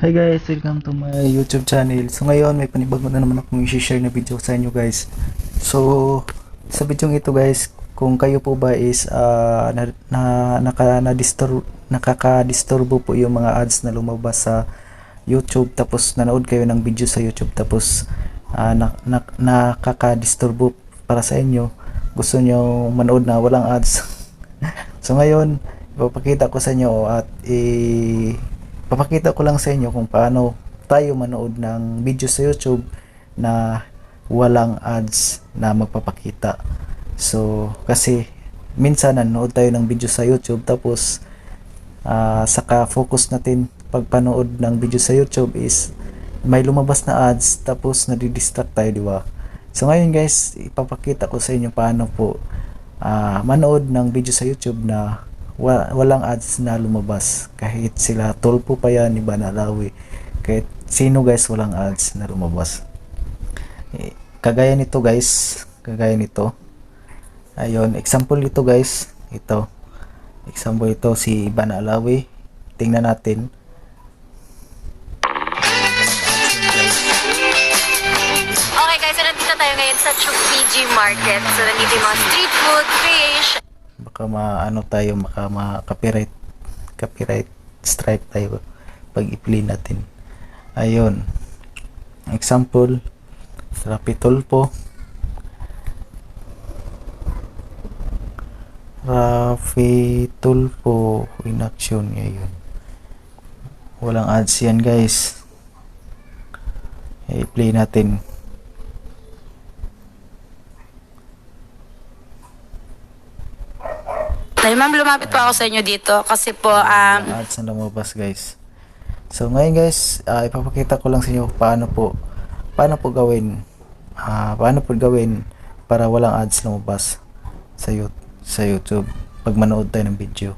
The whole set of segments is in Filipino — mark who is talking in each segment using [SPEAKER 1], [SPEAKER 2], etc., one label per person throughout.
[SPEAKER 1] Hi guys, welcome to my YouTube channel. So ngayon may panibago na naman akong i-share na video sa inyo guys. So sa video ito guys, kung kayo po ba is nakaka-disturbo po yung mga ads na lumabas sa YouTube, tapos nanood kayo ng video sa YouTube, tapos nakaka-disturbo para sa inyo, gusto nyo manood na walang ads. So ngayon ipapakita ko sa inyo at papakita ko lang sa inyo kung paano tayo manood ng video sa YouTube na walang ads na magpapakita. So kasi minsan nanood tayo ng video sa YouTube, tapos saka focus natin pagpanood ng video sa YouTube is may lumabas na ads, tapos nadidistract tayo, di ba? So ngayon guys, ipapakita ko sa inyo paano po manood ng video sa YouTube na walang ads na lumabas. Kahit sila Tulpo pa yan, Iba na Alawi, kahit sino guys, walang ads na lumabas. Kagaya nito guys, kagaya nito. Ayun, example ito guys, ito example, ito si Iba na Alawi. Tingnan natin.
[SPEAKER 2] Okay guys, so nandito tayo ngayon sa Chukiji Market. So nandito yung mga street food, fish.
[SPEAKER 1] Baka maano tayo, baka copyright strike tayo pag i-play natin. Ayun, example, Rapi Tulpo, in action. Ayun, walang ads yan guys. I-play natin.
[SPEAKER 2] Ay, ma'am, lumapit po ako sa inyo dito kasi po,
[SPEAKER 1] ads na lumabas guys. So ngayon guys, ipapakita ko lang sa inyo paano po gawin para walang ads lumabas sa YouTube pag manood tayo ng video.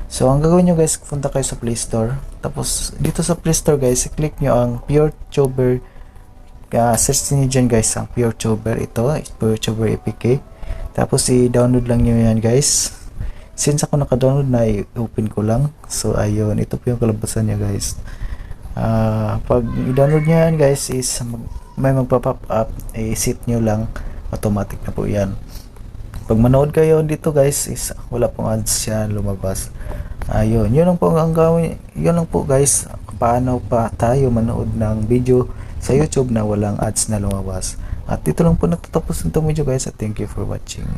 [SPEAKER 1] So ang gagawin nyo guys, punta kayo sa Play Store, tapos dito sa Play Store guys, i-click nyo ang PureTuber. Search niyo dyan guys ang PureTuber. Ito, PureTuber APK, tapos i-download lang nyo yan guys. Since ako naka-download na, i-open ko lang. So ayun, ito po yung kalabasan niya guys. Pag i-download nyo yan guys, is may magpa-pop up, i-set nyo lang, automatic na po yan. Pag manood kayo dito guys, is wala pong ads siya lumabas. Ayun, yun lang po ang gawin. Yun lang po guys, paano pa tayo manood ng video sa YouTube na walang ads na lumabas. At dito lang po nagtatapos ng video guys, at thank you for watching.